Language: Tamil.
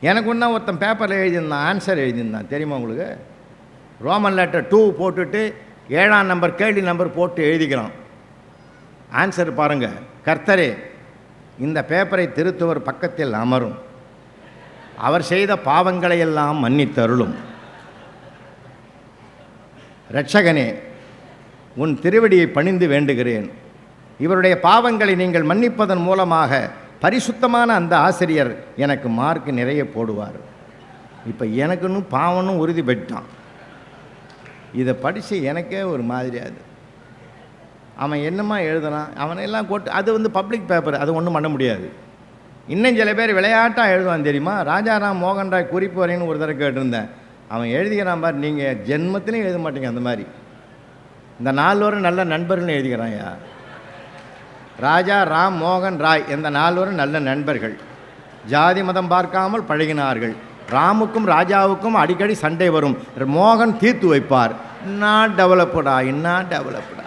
எனக்கு ஒன்றா ஒருத்தன் பேப்பரில் எழுதியிருந்தான், ஆன்சர் எழுதியிருந்தான், தெரியுமா உங்களுக்கு? ரோமன் லெட்டர் 2 போட்டுட்டு 7ஆம் நம்பர் கேள்வி நம்பர் போட்டு எழுதிக்கலாம். ஆன்சர் பாருங்கள். கர்த்தரே, இந்த பேப்பரை திருத்துவர் பக்கத்தில் அமரும், அவர் செய்த பாவங்களை எல்லாம் மன்னித்தருளும். இரட்சகனே, உன் திருவடியை பணிந்து வேண்டுகிறேன், இவருடைய பாவங்களை நீங்கள் மன்னிப்பதன் மூலமாக பரிசுத்தமான அந்த ஆசிரியர் எனக்கு மார்க் நிறைய போடுவார். இப்போ எனக்குன்னு பாவனும் உறுதி பெற்றான். இதை படித்து எனக்கே ஒரு மாதிரியாது. அவன் என்னமா எழுதுனான், அவனையெல்லாம் போட்டு அது பப்ளிக் பேப்பர், அது ஒன்றும் பண்ண முடியாது. இன்னும் சில பேர் விளையாட்டாக எழுதுவான் தெரியுமா? ராஜாராம் மோகன் ராய் குறிப்பு வரைன்னு ஒரு தடவை கேட்டிருந்தேன். அவன் எழுதிக்கிறான் பார், நீங்கள் ஜென்மத்திலையும் எழுத மாட்டீங்க அந்த மாதிரி. இந்த 4 பேரும் நல்ல நண்பர்கள்னு எழுதிக்கிறான்யா. ராஜா, ராம், மோகன், ராய், இந்த 4 பேரும் நல்ல நண்பர்கள், ஜாதி மதம் பார்க்காமல் பழகினார்கள். ராமுக்கும் ராஜாவுக்கும் அடிக்கடி சண்டை வரும், மோகன் தீர்த்து வைப்பார். இன்னும் டெவலப்டா.